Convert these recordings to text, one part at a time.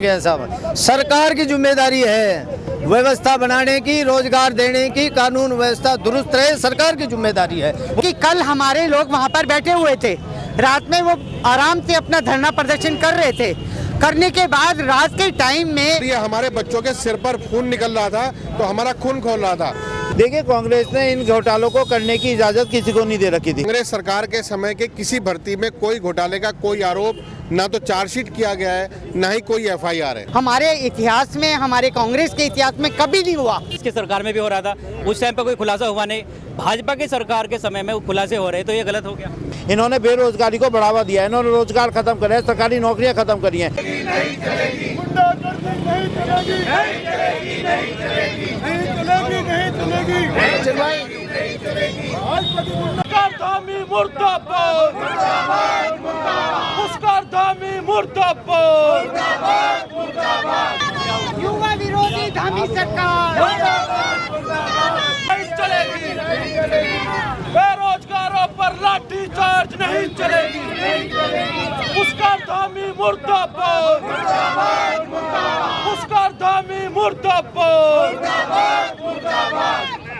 साहब, सरकार की जिम्मेदारी है व्यवस्था बनाने की, रोजगार देने की, कानून व्यवस्था दुरुस्त रहे, सरकार की जिम्मेदारी है। कि कल हमारे लोग वहां पर बैठे हुए थे, रात में वो आराम से अपना धरना प्रदर्शन कर रहे थे। करने के बाद रात के टाइम में ये हमारे बच्चों के सिर पर खून निकल रहा था तो हमारा खून खोल रहा था। देखिए, कांग्रेस ने इन घोटालों को करने की इजाजत किसी को नहीं दे रखी थी। कांग्रेस सरकार के समय के किसी भर्ती में कोई घोटाले का कोई आरोप ना तो चार्जशीट किया गया है, ना ही कोई FIR है। हमारे इतिहास में, हमारे कांग्रेस के इतिहास में कभी नहीं हुआ। इसकी सरकार में भी हो रहा था, उस टाइम पे कोई खुलासा हुआ नहीं। भाजपा की सरकार के समय में खुलासे हो रहे, तो ये गलत हो गया। इन्होंने बेरोजगारी को बढ़ावा दिया, इन्होंने रोजगार खत्म करे हैं, सरकारी नौकरियां खत्म करी हैं। युवा विरोधी धामी सरकार नहीं चलेगी, बेरोजगारों पर लाठी चार्ज नहीं चलेगी। मुस्कारधामी मुर्दाबाद, मुस्कारधामी मुर्दाबाद,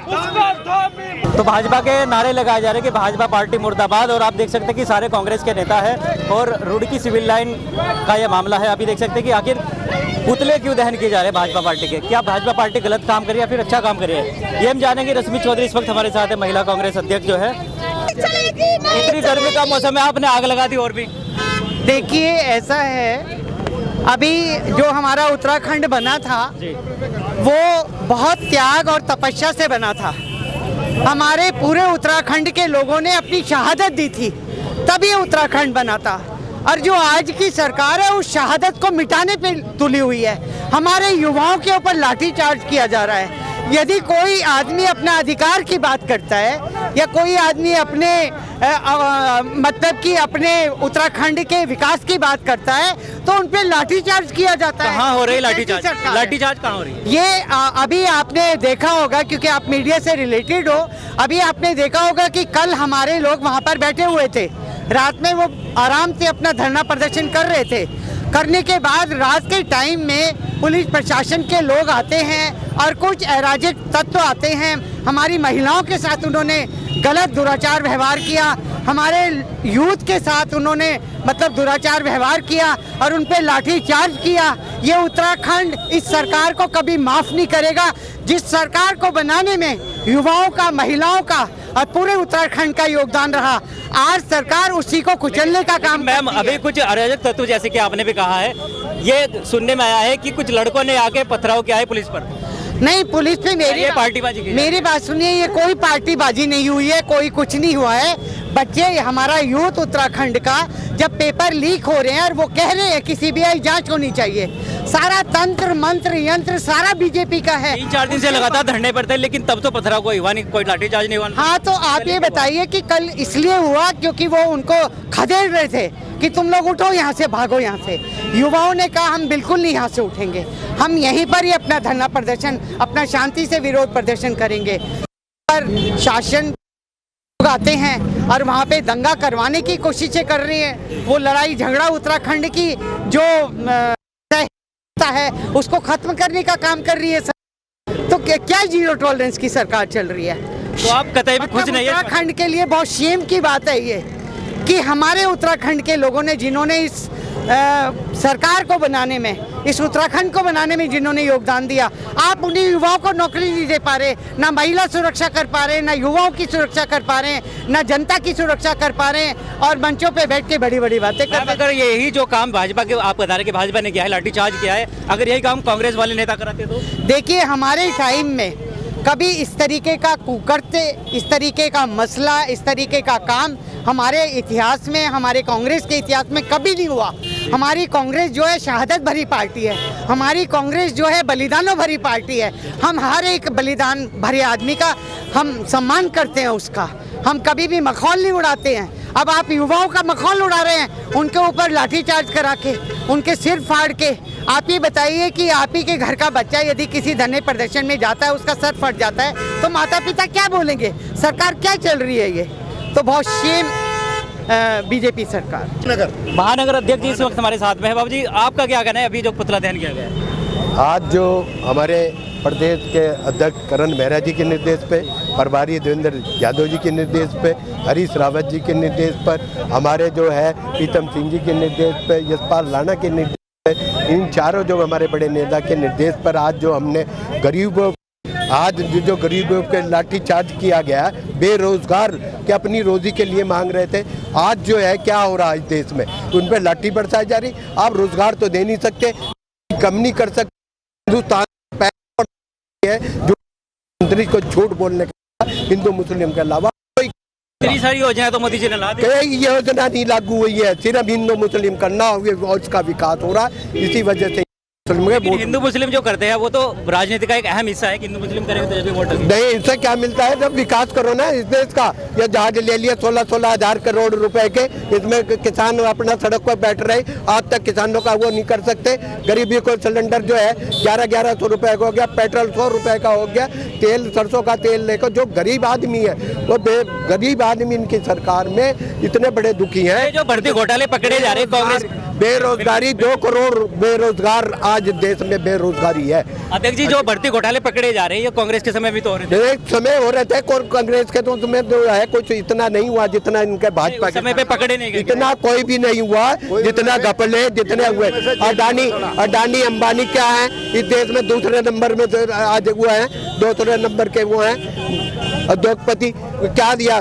मुस्कारधामी। तो भाजपा के नारे लगाए जा रहे हैं कि भाजपा पार्टी मुर्दाबाद, और आप देख सकते हैं कि सारे कांग्रेस के नेता है। और रुड़की सिविल लाइन का यह मामला है। अभी देख सकते हैं कि आखिर पुतले क्यों दहन किए जा रहे हैं भाजपा पार्टी के। क्या भाजपा पार्टी गलत काम करी या फिर अच्छा काम करी है, ये हम जानेंगे। रश्मि चौधरी इस वक्त हमारे साथ है, महिला कांग्रेस अध्यक्ष जो है। इतनी गर्मी का मौसम है, आपने आग लगा दी। और भी देखिए, ऐसा है, अभी जो हमारा उत्तराखंड बना था वो बहुत त्याग और तपस्या से बना था। हमारे पूरे उत्तराखंड के लोगों ने अपनी शहादत दी थी, तभी उत्तराखंड बना था। और जो आज की सरकार है उस शहादत को मिटाने पे तुली हुई है। हमारे युवाओं के ऊपर लाठीचार्ज किया जा रहा है। यदि कोई आदमी अपना अधिकार की बात करता है या कोई आदमी अपने मतलब कि अपने उत्तराखंड के विकास की बात करता है तो उन पे लाठीचार्ज किया जाता है। कहाँ हो रही लाठीचार्ज? लाठीचार्ज कहाँ हो रही है? ये अभी आपने देखा होगा, क्योंकि आप मीडिया से रिलेटेड हो। अभी आपने देखा होगा कि कल हमारे लोग वहां पर बैठे हुए थे, रात में वो आराम से अपना धरना प्रदर्शन कर रहे थे। करने के बाद रात के टाइम में पुलिस प्रशासन के लोग आते हैं और कुछ अराजक तत्व आते हैं। हमारी महिलाओं के साथ उन्होंने गलत दुराचार व्यवहार किया, हमारे यूथ के साथ उन्होंने मतलब दुराचार व्यवहार किया और उन पे लाठी चार्ज किया। ये उत्तराखंड इस सरकार को कभी माफ़ नहीं करेगा। जिस सरकार को बनाने में युवाओं का, महिलाओं का और पूरे उत्तराखंड का योगदान रहा, आज सरकार उसी को कुचलने का काम। मैम, अभी कुछ अराजक तत्व, जैसे कि आपने भी कहा है, ये सुनने में आया है कि कुछ लड़कों ने आके पथराव किया है पुलिस पर। नहीं, पुलिस पे मेरी बात सुनिए, ये कोई पार्टीबाजी नहीं हुई है, कोई कुछ नहीं हुआ है। बच्चे, हमारा यूथ उत्तराखंड का जब पेपर लीक हो रहे हैं और वो कह रहे हैं कि CBI जांच होनी चाहिए, सारा तंत्र मंत्र यंत्र सारा बीजेपी का है। 3-4 दिन से लगातार धरने पर थे, लेकिन तब तो पथराव कोई हुआ नहीं, कोई लाठीचार्ज नहीं हुआ। हाँ, तो आप ये बताइए कि कल इसलिए हुआ क्योंकि वो उनको खदेड़ रहे थे कि तुम लोग उठो यहाँ से, भागो यहाँ से। युवाओं ने कहा हम बिल्कुल नहीं यहाँ से उठेंगे, हम यहीं पर ही अपना धरना प्रदर्शन, अपना शांति से विरोध प्रदर्शन करेंगे। पर शासन आते हैं और वहाँ पे दंगा करवाने की कोशिशें कर रही हैं। वो लड़ाई झगड़ा उत्तराखंड की जो है उसको खत्म करने का काम कर रही है। तो क्या जीरो टॉलरेंस की सरकार चल रही है? तो आप कतई भी खुश नहीं है? उत्तराखंड के लिए बहुत शेम की बात है ये कि हमारे उत्तराखंड के लोगों ने, जिन्होंने इस सरकार को बनाने में, इस उत्तराखंड को बनाने में जिन्होंने योगदान दिया, आप उन्हीं युवाओं को नौकरी नहीं दे पा रहे, ना महिला सुरक्षा कर पा रहे, ना युवाओं की सुरक्षा कर पा रहे, ना जनता की सुरक्षा कर पा रहे, और मंचों पे बैठ के बड़ी बड़ी बातें कर रहे हैं। अगर यही जो काम भाजपा के, आप बता रहे कि भाजपा ने किया है, लाठीचार्ज किया है, अगर यही काम कांग्रेस वाले नेता कराते तो? देखिए, हमारे टाइम में कभी इस तरीके का कुकर्ते, इस तरीके का मसला, इस तरीके का काम हमारे इतिहास में, हमारे कांग्रेस के इतिहास में कभी नहीं हुआ। हमारी कांग्रेस जो है शहादत भरी पार्टी है, हमारी कांग्रेस जो है बलिदानों भरी पार्टी है। हम हर एक बलिदान भरे आदमी का हम सम्मान करते हैं, उसका हम कभी भी मखौल नहीं उड़ाते हैं। अब आप युवाओं का मखौल उड़ा रहे हैं, उनके ऊपर लाठीचार्ज करा के, उनके सिर फाड़ के। आप ये बताइए कि आप ही के घर का बच्चा यदि किसी धरने प्रदर्शन में जाता है, उसका सर फट जाता है, तो माता पिता क्या बोलेंगे? सरकार क्या चल रही है ये? तो बहुत शेम बीजेपी सरकार। महानगर अध्यक्ष जी इस वक्त हमारे साथ में है। बाबू जी, आपका क्या कहना है अभी जो पुतला दहन किया गया है? आज जो हमारे प्रदेश के अध्यक्ष करण मेहरा जी के निर्देश पे, प्रभारी देवेंद्र यादव जी के निर्देश पे, हरीश रावत जी के निर्देश पर, हमारे जो है प्रीतम सिंह जी के निर्देश पे, यशपाल राणा के निर्देश पे, इन चारों जो हमारे बड़े नेता के निर्देश पर आज जो हमने गरीबों जो गरीबों के लाठी चार्ज किया गया है, बेरोजगार के अपनी रोजी के लिए मांग रहे थे, आज जो है क्या हो रहा है इस देश में, उन पर लाठी बरसाई जा रही। आप रोजगार तो दे नहीं सकते, कम नहीं कर सकते। हिंदुस्तान है जो मंत्री को झूठ बोलने का हिंदू मुस्लिम के अलावा इतनी सारी योजना तो मोदी जी ने ला दी। कोई योजना नहीं लागू हुई है, सिर्फ हिंदू मुस्लिम करना और उसका विकास हो रहा है। इसी वजह से हिंदू मुस्लिम जो करते हैं वो तो राजनीति का एक अहम हिस्सा है कि हिंदू मुस्लिम करेंगे तो जब भी वोट नहीं, इससे क्या मिलता है? जब विकास करो ना इस देश का। ये जहाज ले लिया 16-16 हजार करोड़ रुपए के, इसमें किसान अपना सड़क पर बैठ रहे, आज तक किसानों का वो नहीं कर सकते। गरीबी को सिलेंडर जो है 1100 रुपए का हो गया, पेट्रोल 100 रुपए का हो गया, तेल सरसों का तेल लेकर जो गरीब आदमी है वो गरीब आदमी इनकी सरकार में इतने बड़े दुखी हैं। जो भर्ती घोटाले पकड़े जा रहे हैं कांग्रेस, बेरोजगारी 2 करोड़ बेरोजगार आज देश में बेरोजगारी है। अध्यक्ष जी जो भर्ती घोटाले पकड़े जा रहे हैं ये कांग्रेस के समय भी तो हो रहे थे। समय हो रहे थे, कांग्रेस के तो उसमें जो है कुछ इतना नहीं हुआ जितना इनके भाजपा के समय पे पकड़े नहीं गए। इतना कोई भी नहीं हुआ जितना घपले जितने हुए। अडानी अंबानी क्या है इस देश में? दूसरे नंबर में आज हुआ है, दूसरे नंबर के वो हैं उद्योगपति। क्या दिया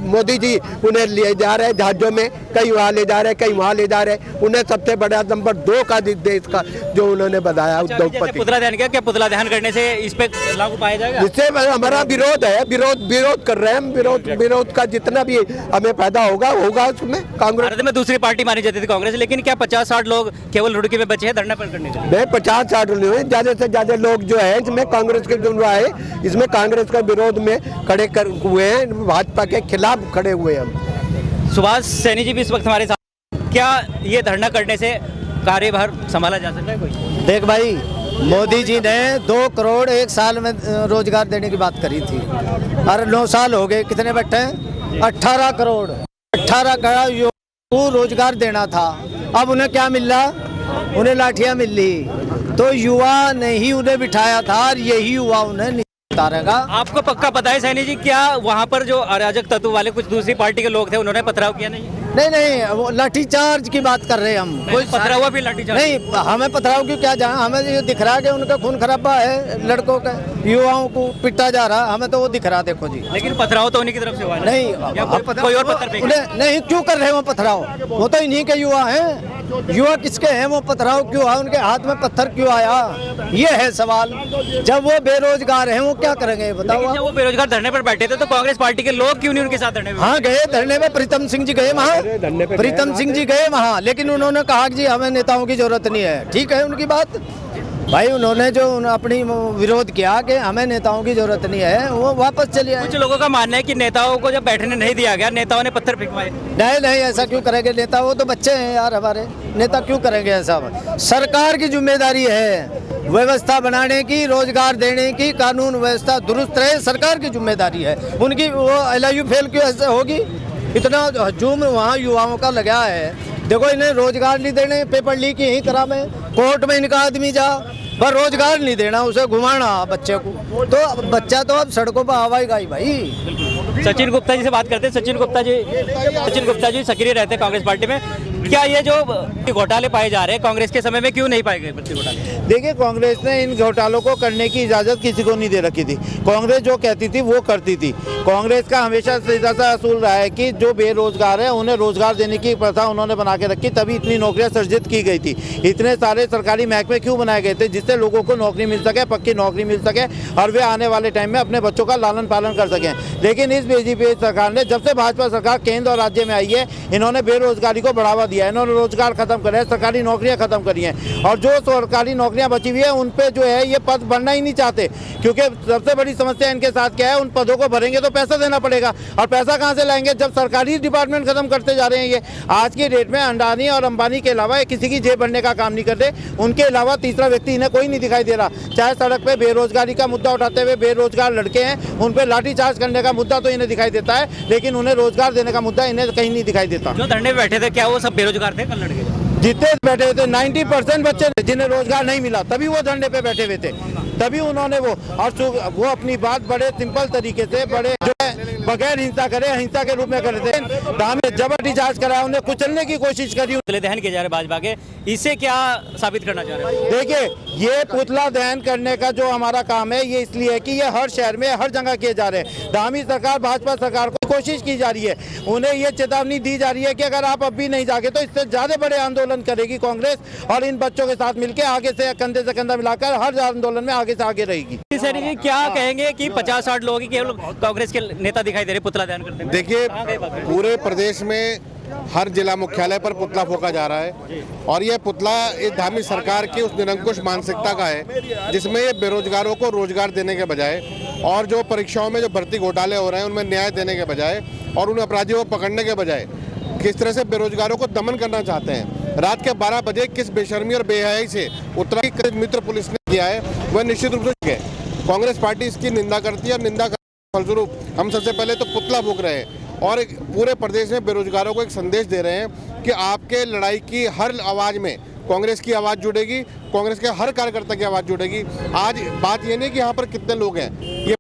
मोदी जी? उन्हें ले जा रहे जहाजों में, कहीं वहाँ ले जा रहे, कहीं वहाँ ले जा रहे। उन्हें सबसे बड़ा नंबर 2 का देश का जो उन्होंने बताया उद्योगपति। पुतला दहन किया, क्या पुतला दहन करने से इस पे लागू पाया जाएगा? इससे हमारा विरोध है, विरोध कर रहे हैं हम। विरोध का जितना भी हमें फायदा होगा उसमें। कांग्रेस भारत में दूसरी पार्टी मानी जाती थी कांग्रेस, लेकिन क्या 50-60 लोग केवल रुड़की में बचे हैं धरना पर करने के लिए? 50-60 ज्यादा से ज्यादा लोग जो है इसमें कांग्रेस के जो है इसमें कांग्रेस का विरोध में खड़े हुए हैं, भाजपा के खिलाफ खड़े हुए हैं हम। सुभाष सैनी जी भी इस वक्त हमारे साथ। क्या ये धरना करने से कार्यभार संभाला जा सकता है कोई? देख भाई, मोदी जी ने 2 करोड़ 1 साल में रोजगार देने की बात करी थी, और 9 साल हो गए, कितने बैठे हैं? 18 करोड़ 18 करोड़ युवाओं को रोजगार देना था। अब उन्हें क्या मिल रहा? उन्हें लाठियां मिल रही। तो युवा ने ही उन्हें बिठाया था और यही युवा उन्हें उतारेगा। आपको पक्का पता है सैनी जी, क्या वहाँ पर जो अराजक तत्व वाले कुछ दूसरी पार्टी के लोग थे उन्होंने पथराव किया? नहीं, वो लाठी चार्ज की बात कर रहे हैं हम। कोई पथराव हुआ भी लाठी चार्ज? नहीं, हमें पथराव क्यों क्या जाना? हमें ये दिख रहा है कि उनका खून खराबा है, लड़कों का, युवाओं को पिटा जा रहा, हमें तो वो दिख रहा। देखो जी, लेकिन पथराव तो उन्हीं की तरफ से हुआ नहीं, कोई और पत्थर फेंक? नहीं, क्यों कर रहे हैं वो पथराव? वो तो इन्हीं के युवा हैं। युवा किसके हैं? वो पथराव क्यों है? उनके हाथ में पत्थर क्यों आया? ये है सवाल। जब वो बेरोजगार हैं वो क्या करेंगे बताओ? जब वो बेरोजगार धरने पर बैठे थे तो कांग्रेस पार्टी के लोग क्यों नहीं उनके साथ धरने में? हाँ गए धरने में, प्रीतम सिंह जी गए वहाँ, प्रीतम सिंह जी गए वहाँ, लेकिन उन्होंने कहा कि जी हमें नेताओं की जरूरत नहीं है। ठीक है उनकी बात भाई, उन्होंने जो अपनी विरोध किया कि हमें नेताओं की जरूरत नहीं है, वो वापस चले आए। कुछ लोगों का मानना है कि नेताओं को जब बैठने नहीं दिया गया, नेताओं ने पत्थर फेंकवाए। नहीं, ऐसा क्यों करेंगे नेता? वो तो बच्चे हैं यार हमारे, नेता क्यों करेंगे ऐसा? सरकार की जिम्मेदारी है व्यवस्था बनाने की, रोजगार देने की, कानून व्यवस्था दुरुस्त रहे, सरकार की जिम्मेदारी है। उनकी वो LIU फेल क्यों ऐसे होगी? इतना हजूम वहाँ युवाओं का लगा है। देखो, इन्हें रोजगार नहीं देने, पेपर लीक यही तरह में, कोर्ट में इनका आदमी जा, पर रोजगार नहीं देना, उसे घुमाना बच्चे को, तो बच्चा तो अब सड़कों पर आवाएगा ही भाई। सचिन गुप्ता जी से बात करते हैं। सचिन गुप्ता जी सक्रिय रहते हैं कांग्रेस पार्टी में। क्या ये जो घोटाले पाए जा रहे हैं कांग्रेस के समय में क्यों नहीं पाए गए घोटाले? देखिए, कांग्रेस ने इन घोटालों को करने की इजाज़त किसी को नहीं दे रखी थी। कांग्रेस जो कहती थी वो करती थी। कांग्रेस का हमेशा सीधा सा असूल रहा है कि जो बेरोजगार है उन्हें रोजगार देने की प्रथा उन्होंने बना के रखी, तभी इतनी नौकरियां सृजित की गई थी। इतने सारे सरकारी महकमे क्यों बनाए गए थे? जिससे लोगों को नौकरी मिल सके, पक्की नौकरी मिल सके, और वे आने वाले टाइम में अपने बच्चों का लालन पालन कर सकें। लेकिन इस बीजेपी सरकार ने, जब से भाजपा सरकार केंद्र और राज्य में आई है, इन्होंने बेरोजगारी को बढ़ावा दिया है, इन्होंने रोजगार खत्म करे है, सरकारी नौकरियां खत्म करी हैं और जो सरकारी नौकरियां बची हुई है उन पे जो है ये पद भरना ही नहीं चाहते, क्योंकि सबसे बड़ी समस्या इनके साथ क्या है, उन पदों को भरेंगे तो पैसा देना पड़ेगा और पैसा कहाँ से लाएंगे जब सरकारी डिपार्टमेंट खत्म करते जा रहे हैं। ये आज की डेट में अडानी और अंबानी के अलावा किसी की जेब भरने का काम नहीं करते, उनके अलावा तीसरा व्यक्ति इन्हें कोई नहीं दिखाई दे रहा। चाहे सड़क पे बेरोजगारी का मुद्दा उठाते हुए बेरोजगार लड़के हैं उन पे लाठीचार्ज करने का मुद्दा तो इन्हें दिखाई देता है, लेकिन उन्हें रोजगार देने का मुद्दा इन्हें कहीं नहीं दिखाई देता। जो धरने पे बैठे थे क्या वो सब बेरोजगार थे? कल लड़के जितने बैठे थे 90% बच्चे थे जिन्हें रोजगार नहीं मिला, तभी वो धरने पे बैठे हुए थे, तभी उन्होंने वो अपनी बात बड़े सिंपल तरीके से बड़े जो है बगैर हिंसा करे, हिंसा के रूप में करे थे। हमें जबरदस्ती जांच कराया, उन्हें कुचलने की कोशिश करी। पुतले दहन किए जा रहे भाजपा के, इससे क्या साबित करना चाह रहे हैं? देखिए ये पुतला दहन करने का जो हमारा काम है ये इसलिए है कि ये हर शहर में हर जगह किए जा रहे हैं। धामी सरकार भाजपा सरकार को कोशिश की जा रही है, उन्हें ये चेतावनी दी जा रही है कि अगर आप अब भी नहीं जागे तो इससे ज्यादा बड़े आंदोलन करेगी कांग्रेस और इन बच्चों के साथ मिलकर आगे से कंधा मिलाकर हर आंदोलन में आगे से आगे रहेगी। सैनी जी क्या कहेंगे कि 50-60 लोग ही केवल कांग्रेस के नेता दिखाई दे रहे पुतला दहन करते हैं? देखिए पूरे प्रदेश में हर जिला मुख्यालय पर पुतला फूंका जा रहा है और ये पुतला इस धामी सरकार की उस निरंकुश मानसिकता का है जिसमें ये बेरोजगारों को रोजगार देने के बजाय और जो परीक्षाओं में जो भर्ती घोटाले हो रहे हैं उनमें न्याय देने के बजाय और उन अपराधियों को पकड़ने के बजाय किस तरह से बेरोजगारों को दमन करना चाहते हैं। रात के 12 बजे किस बेशर्मी और बेहयाई से उत्तराखंड की मित्र पुलिस ने किया है वह निश्चित रूप से कांग्रेस पार्टी इसकी निंदा करती है और निंदा करने के फलस्वरूप हम सबसे पहले तो पुतला फूंक रहे हैं और पूरे प्रदेश में बेरोजगारों को एक संदेश दे रहे हैं कि आपके लड़ाई की हर आवाज़ में कांग्रेस की आवाज़ जुड़ेगी, कांग्रेस के हर कार्यकर्ता की आवाज़ जुड़ेगी। आज बात ये नहीं कि यहाँ पर कितने लोग हैं ये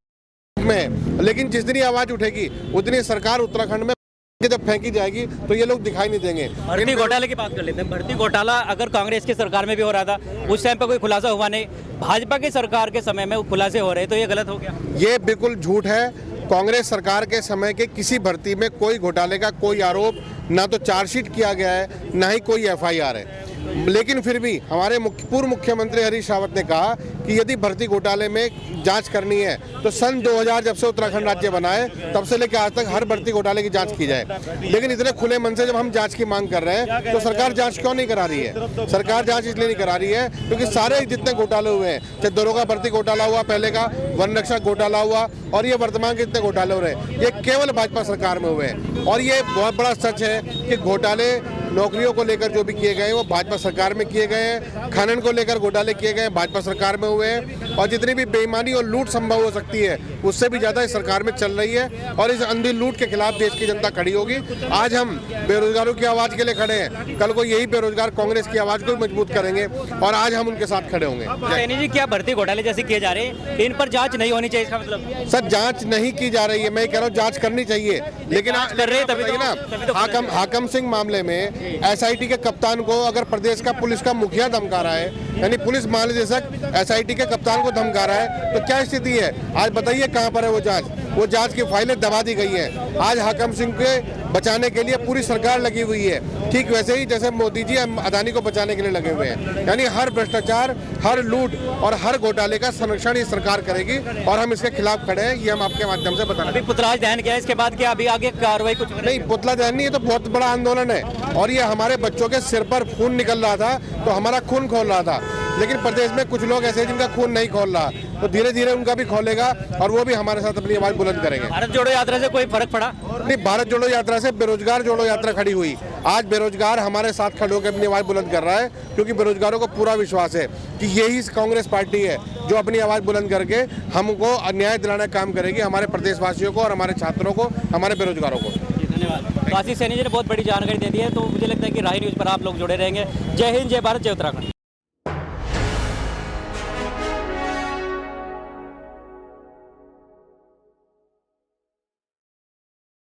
में है, लेकिन जिस दिन ये आवाज़ उठेगी उतनी सरकार उत्तराखंड में जब फेंकी जाएगी तो ये लोग दिखाई नहीं देंगे। भर्ती घोटाले की बात कर लेते हैं। भर्ती घोटाला अगर कांग्रेस की सरकार में भी हो रहा था उस टाइम पर कोई खुलासा हुआ नहीं, भाजपा की सरकार के समय में खुलासे हो रहे तो ये गलत हो गया? ये बिल्कुल झूठ है। कांग्रेस सरकार के समय के किसी भर्ती में कोई घोटाले का कोई आरोप ना तो चार्जशीट किया गया है ना ही कोई एफआईआर है, लेकिन फिर भी हमारे पूर्व मुख्यमंत्री हरीश रावत ने कहा कि यदि भर्ती घोटाले में जांच करनी है तो सन 2000 जब से उत्तराखंड राज्य बना है तब से लेकर आज तक हर भर्ती घोटाले की जांच की जाए। लेकिन इतने खुले मन से जब हम जांच की मांग कर रहे हैं तो सरकार जांच क्यों नहीं करा रही है? सरकार जांच इसलिए नहीं करा रही है क्योंकि सारे जितने घोटाले हुए हैं, चाहे दरोगा भर्ती घोटाला हुआ, पहले का वन रक्षक घोटाला हुआ और ये वर्तमान के जितने घोटाले हो रहे हैं ये केवल भाजपा सरकार में हुए हैं। और ये बहुत बड़ा सच है कि घोटाले नौकरियों को लेकर जो भी किए गए हैं वो भाजपा सरकार में किए गए हैं, खनन को लेकर घोटाले किए गए हैं भाजपा सरकार में हुए हैं और जितनी भी बेईमानी और लूट संभव हो सकती है उससे भी ज़्यादा इस सरकार में चल रही है और इस अंधी लूट के खिलाफ देश की जनता खड़ी होगी। आज हम बेरोजगारों की आवाज़ के लिए खड़े हैं, कल को यही बेरोजगार कांग्रेस की आवाज़ को मजबूत करेंगे और आज हम उनके साथ खड़े होंगे। सैनी जी क्या भर्ती घोटाले जैसे किए जा रहे हैं इन पर जांच नहीं होनी चाहिए? इसका मतलब सर जांच नहीं की जा रही है, मैं कह रहा हूँ जांच करनी चाहिए, लेकिन कर रहे हैं तभी तो ना हाकम सिंह मामले में एसआईटी के कप्तान को अगर प्रदेश का पुलिस का मुखिया धमका रहा है, यानी पुलिस महानिदेशक एसआईटी के कप्तान को धमका रहा है तो क्या स्थिति है? आज बताइए कहां पर है वो जांच की फाइलें दबा दी गई हैं। आज हाकम सिंह के बचाने के लिए पूरी सरकार लगी हुई है, ठीक वैसे ही जैसे मोदी जी अदानी को बचाने के लिए लगे हुए हैं। यानी हर भ्रष्टाचार, हर लूट और हर घोटाले का संरक्षण ये सरकार करेगी और हम इसके खिलाफ खड़े हैं, ये हम आपके माध्यम से बता रहे हैं। पुतला दहन किया, इसके बाद क्या अभी आगे कार्रवाई कुछ नहीं? पुतला दहन नहीं, ये तो बहुत बड़ा आंदोलन है और ये हमारे बच्चों के सिर पर खून निकल रहा था तो हमारा खून खोल रहा था, लेकिन प्रदेश में कुछ लोग ऐसे हैं जिनका खून नहीं खोल रहा, तो धीरे धीरे उनका भी खोलेगा और वो भी हमारे साथ अपनी आवाज बुलंद करेंगे। भारत जोड़ो यात्रा से कोई फर्क पड़ा? नहीं, भारत जोड़ो यात्रा से बेरोजगार जोड़ो यात्रा खड़ी हुई। आज बेरोजगार हमारे साथ खड़े होकर अपनी आवाज बुलंद कर रहा है क्योंकि बेरोजगारों को पूरा विश्वास है कि यही कांग्रेस पार्टी है जो अपनी आवाज बुलंद करके हमको न्याय दिलाने का काम करेगी, हमारे प्रदेशवासियों को और हमारे छात्रों को, हमारे बेरोजगारों को। धन्यवाद। तो आशीष सैनी जी ने बहुत बड़ी जानकारी दे दी है, तो मुझे लगता है कि राही न्यूज़ पर आप लोग जुड़े रहेंगे। जय हिंद, जय भारत, जय उत्तराखंड।